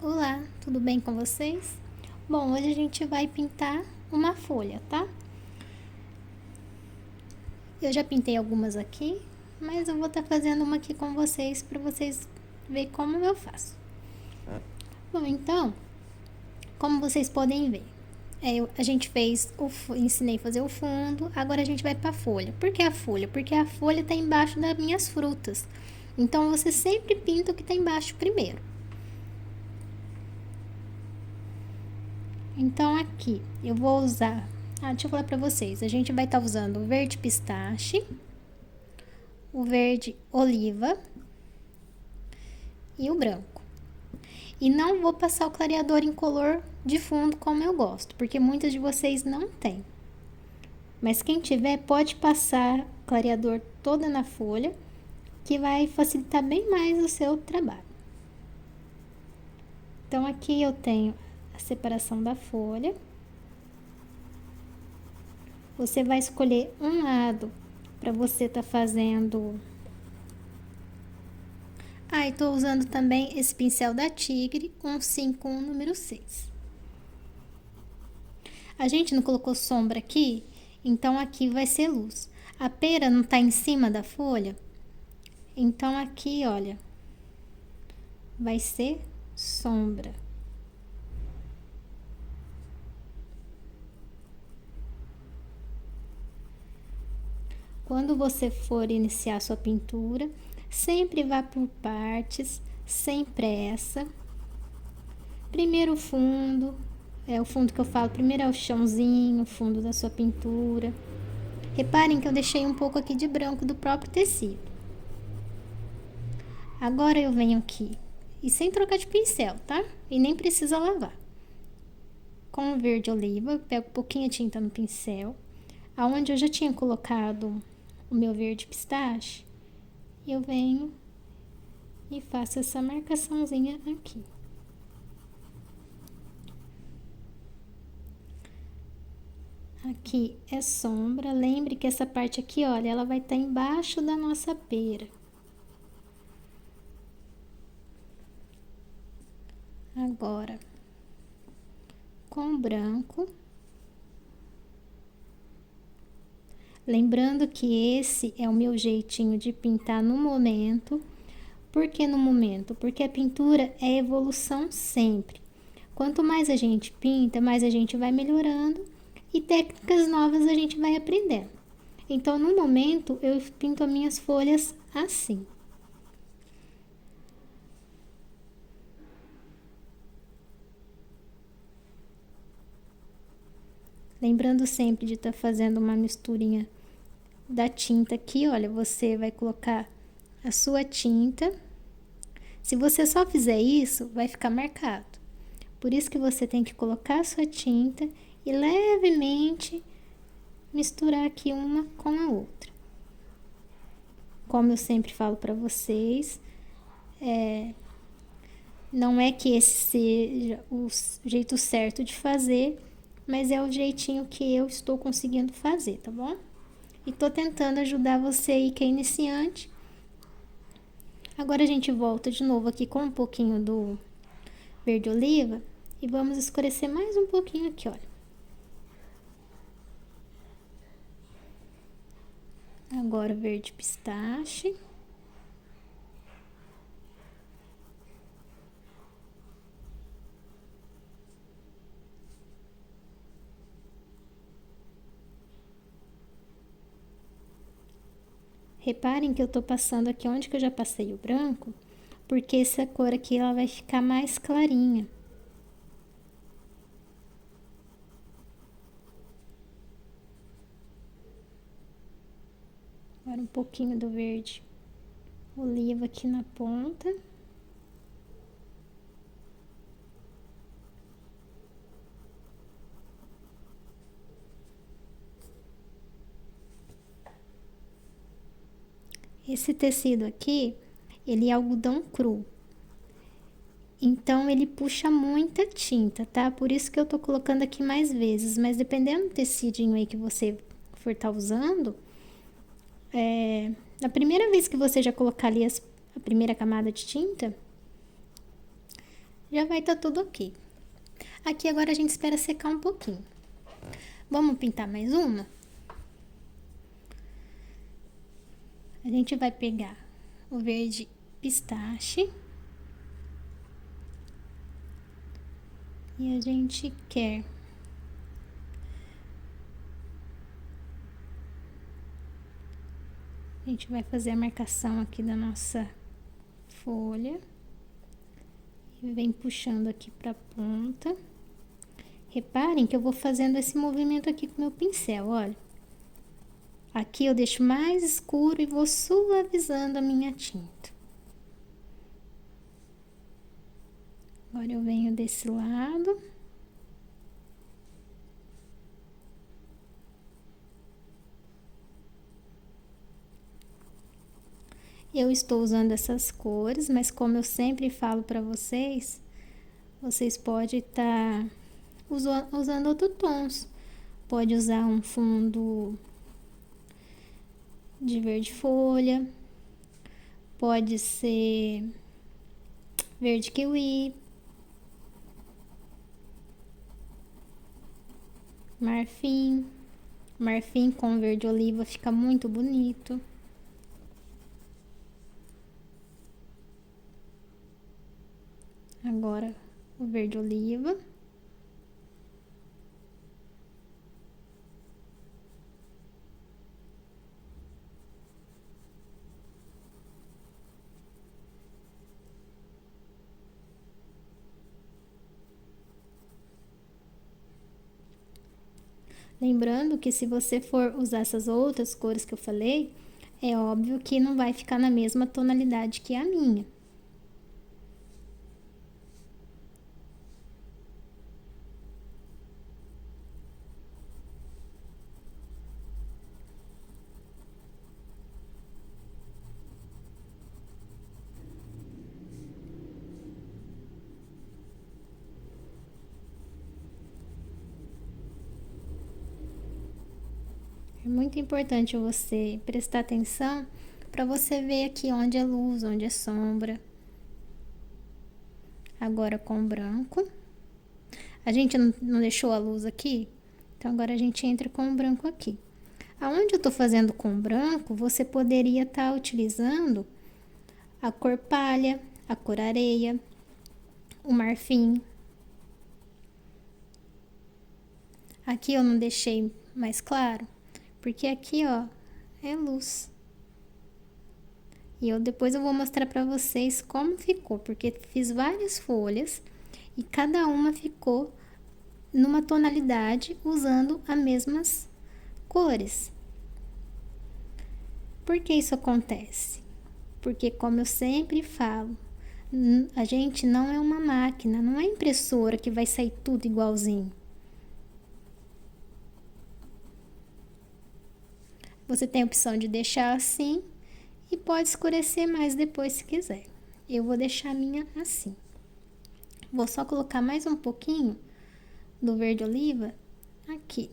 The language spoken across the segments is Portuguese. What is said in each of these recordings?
Olá, tudo bem com vocês? Bom, hoje a gente vai pintar uma folha, tá? Eu já pintei algumas aqui, mas eu vou estar fazendo uma aqui com vocês para vocês verem como eu faço. Bom, então, como vocês podem ver, a gente ensinei a fazer o fundo, agora a gente vai para a folha. Por que a folha? Porque a folha está embaixo das minhas frutas. Então você sempre pinta o que está embaixo primeiro. Então aqui eu vou usar, deixa eu falar pra vocês, a gente vai estar usando o verde pistache, o verde oliva e o branco. E não vou passar o clareador em color de fundo como eu gosto, porque muitas de vocês não têm. Mas quem tiver pode passar o clareador toda na folha, que vai facilitar bem mais o seu trabalho. Então aqui eu tenho a separação da folha. Você vai escolher um lado para você estar fazendo. E tô usando também esse pincel da Tigre, 151 número 6. A gente não colocou sombra aqui, então aqui vai ser luz. A pera não tá em cima da folha, então aqui, olha, vai ser sombra. Quando você for iniciar sua pintura, sempre vá por partes, sem pressa. Primeiro o fundo, o fundo que eu falo, primeiro é o chãozinho, o fundo da sua pintura. Reparem que eu deixei um pouco aqui de branco do próprio tecido. Agora eu venho aqui, e sem trocar de pincel, tá? E nem precisa lavar. Com o verde oliva, eu pego um pouquinho de tinta no pincel, aonde eu já tinha colocado o meu verde pistache, eu venho e faço essa marcaçãozinha aqui. Aqui é sombra, lembre que essa parte aqui, olha, ela vai estar embaixo da nossa pera. Agora, com o branco, lembrando que esse é o meu jeitinho de pintar no momento. Por que no momento? Porque a pintura é evolução sempre. Quanto mais a gente pinta, mais a gente vai melhorando e técnicas novas a gente vai aprendendo. Então, no momento, eu pinto as minhas folhas assim. Lembrando sempre de estar fazendo uma misturinha da tinta aqui, olha, você vai colocar a sua tinta. Se você só fizer isso, vai ficar marcado. Por isso que você tem que colocar a sua tinta e levemente misturar aqui uma com a outra. Como eu sempre falo para vocês, não é que esse seja o jeito certo de fazer, mas é o jeitinho que eu estou conseguindo fazer, tá bom? E tô tentando ajudar você aí que é iniciante. Agora a gente volta de novo aqui com um pouquinho do verde oliva e vamos escurecer mais um pouquinho aqui, olha. Agora verde pistache. Reparem que eu tô passando aqui onde que eu já passei o branco, porque essa cor aqui ela vai ficar mais clarinha. Agora um pouquinho do verde oliva aqui na ponta. Esse tecido aqui, ele é algodão cru. Então, ele puxa muita tinta, tá? Por isso que eu tô colocando aqui mais vezes. Mas dependendo do tecidinho aí que você for estar usando, na primeira vez que você já colocar ali a primeira camada de tinta, já vai estar tudo ok. Aqui agora a gente espera secar um pouquinho. Vamos pintar mais uma? A gente vai pegar o verde pistache. E a gente quer a gente vai fazer a marcação aqui da nossa folha e vem puxando aqui pra ponta. Reparem que eu vou fazendo esse movimento aqui com meu pincel, olha. Aqui eu deixo mais escuro e vou suavizando a minha tinta. Agora eu venho desse lado. Eu estou usando essas cores, mas como eu sempre falo para vocês, vocês podem estar usando outros tons. Pode usar um fundo de verde folha, pode ser verde kiwi, marfim. Marfim com verde oliva fica muito bonito. Agora o verde oliva. Lembrando que se você for usar essas outras cores que eu falei, é óbvio que não vai ficar na mesma tonalidade que a minha. É muito importante você prestar atenção para você ver aqui onde é luz, onde é sombra. Agora com branco. A gente não deixou a luz aqui, então agora a gente entra com o branco aqui. Aonde eu tô fazendo com branco, você poderia estar utilizando a cor palha, a cor areia, o marfim. Aqui eu não deixei mais claro, porque aqui, ó, é luz. E depois eu vou mostrar pra vocês como ficou, porque fiz várias folhas e cada uma ficou numa tonalidade usando as mesmas cores. Por que isso acontece? Porque, como eu sempre falo, a gente não é uma máquina, não é impressora que vai sair tudo igualzinho. Você tem a opção de deixar assim e pode escurecer mais depois se quiser. Eu vou deixar a minha assim. Vou só colocar mais um pouquinho do verde oliva aqui.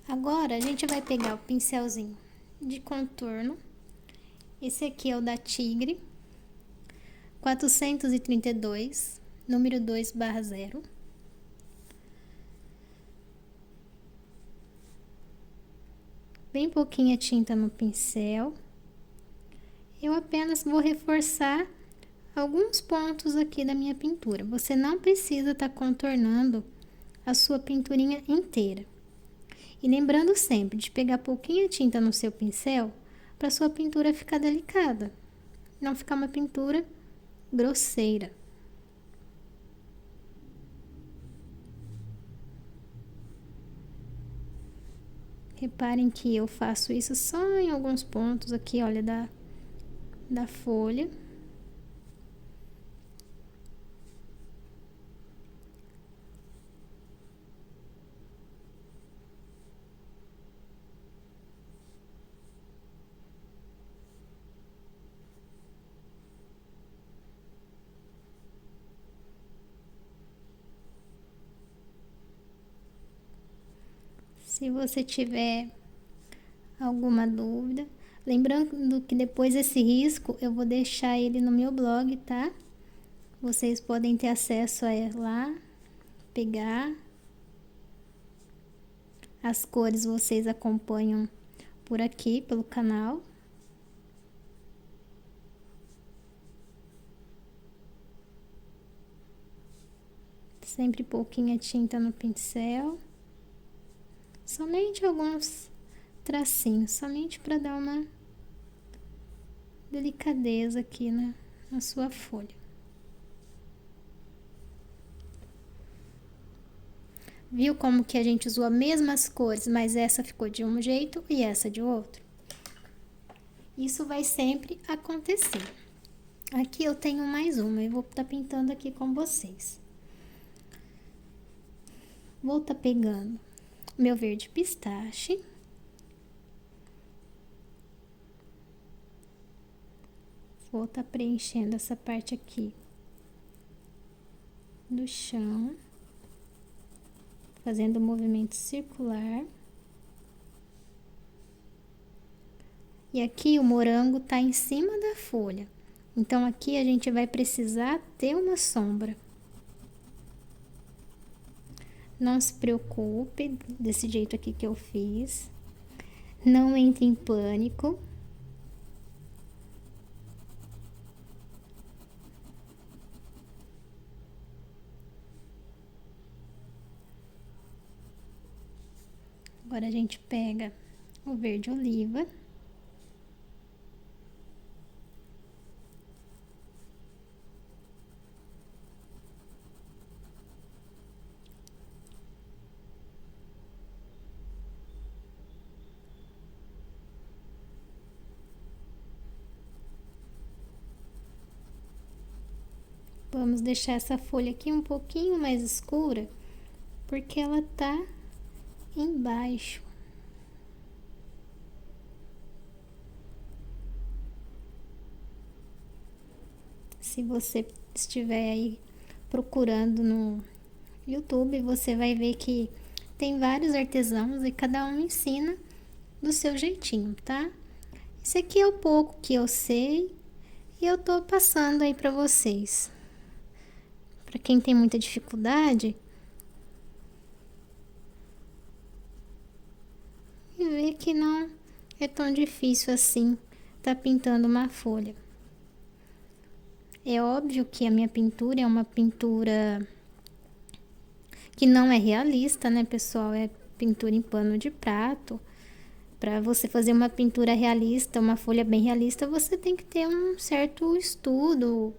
Agora a gente vai pegar o pincelzinho de contorno. Esse aqui é o da Tigre 432, número 2/0. Bem pouquinha tinta no pincel. Eu apenas vou reforçar alguns pontos aqui da minha pintura. Você não precisa estar contornando a sua pinturinha inteira. E lembrando sempre de pegar pouquinha tinta no seu pincel para sua pintura ficar delicada, não ficar uma pintura grosseira. Reparem que eu faço isso só em alguns pontos aqui, olha, da folha. Se você tiver alguma dúvida, lembrando que depois esse risco eu vou deixar ele no meu blog, tá? Vocês podem ter acesso a ele lá, pegar. As cores vocês acompanham por aqui, pelo canal. Sempre pouquinha tinta no pincel. Somente alguns tracinhos, somente para dar uma delicadeza aqui na sua folha. Viu como que a gente usou as mesmas cores, mas essa ficou de um jeito e essa de outro? Isso vai sempre acontecer. Aqui eu tenho mais uma, eu vou estar pintando aqui com vocês. Vou estar pegando meu verde pistache. Vou estar preenchendo essa parte aqui do chão, fazendo um movimento circular. E aqui o morango tá em cima da folha. Então, aqui a gente vai precisar ter uma sombra. Não se preocupe, desse jeito aqui que eu fiz. Não entre em pânico. Agora a gente pega o verde oliva. Vamos deixar essa folha aqui um pouquinho mais escura, porque ela tá embaixo. Se você estiver aí procurando no YouTube, você vai ver que tem vários artesãos e cada um ensina do seu jeitinho, tá? Esse aqui é o pouco que eu sei e eu tô passando aí pra vocês. Pra quem tem muita dificuldade, e ver que não é tão difícil assim tá pintando uma folha. É óbvio que a minha pintura é uma pintura que não é realista, né, pessoal? É pintura em pano de prato. Para você fazer uma pintura realista, uma folha bem realista, você tem que ter um certo estudo,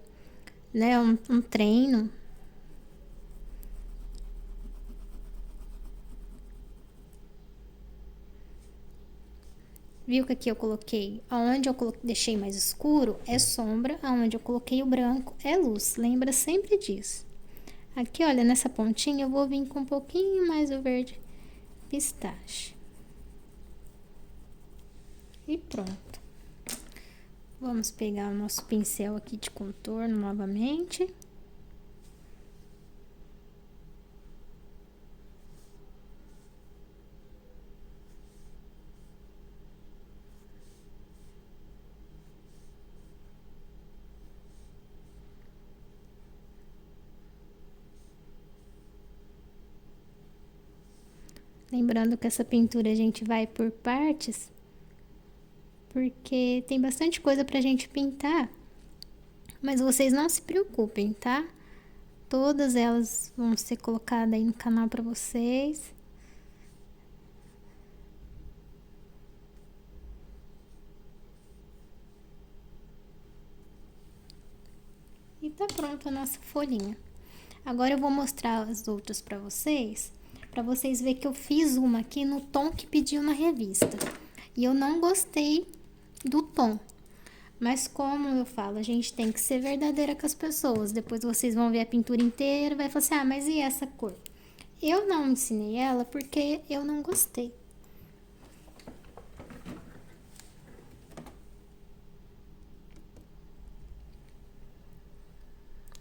né, um treino. Viu que aqui eu coloquei, aonde eu deixei mais escuro é sombra, aonde eu coloquei o branco é luz, lembra sempre disso. Aqui, olha, nessa pontinha eu vou vir com um pouquinho mais o verde pistache. E pronto. Vamos pegar o nosso pincel aqui de contorno novamente. Lembrando que essa pintura a gente vai por partes, porque tem bastante coisa pra gente pintar, mas vocês não se preocupem, tá? Todas elas vão ser colocadas aí no canal pra vocês. E tá pronta a nossa folhinha. Agora eu vou mostrar as outras pra vocês verem que eu fiz uma aqui no tom que pediu na revista. E eu não gostei do tom. Mas como eu falo, a gente tem que ser verdadeira com as pessoas. Depois vocês vão ver a pintura inteira e vai falar assim, ah, mas e essa cor? Eu não ensinei ela porque eu não gostei.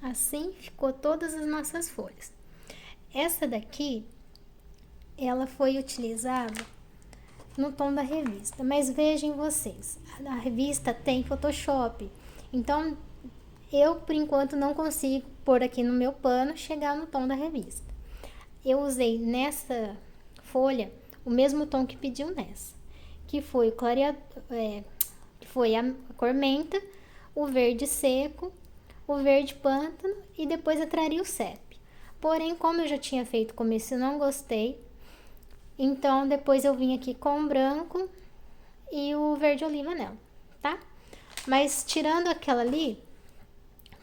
Assim ficou todas as nossas folhas. Essa daqui ela foi utilizada no tom da revista. Mas vejam vocês, a revista tem Photoshop. Então, eu, por enquanto, não consigo pôr aqui no meu pano, chegar no tom da revista. Eu usei nessa folha o mesmo tom que pediu nessa, que foi o que foi a cor menta, o verde seco, o verde pântano e depois a Trario Sep. Porém, como eu já tinha feito com esse, eu não gostei. Então, depois eu vim aqui com o branco e o verde oliva nela, tá? Mas tirando aquela ali,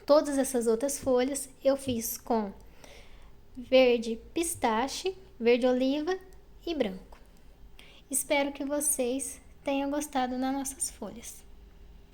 todas essas outras folhas eu fiz com verde pistache, verde oliva e branco. Espero que vocês tenham gostado das nossas folhas.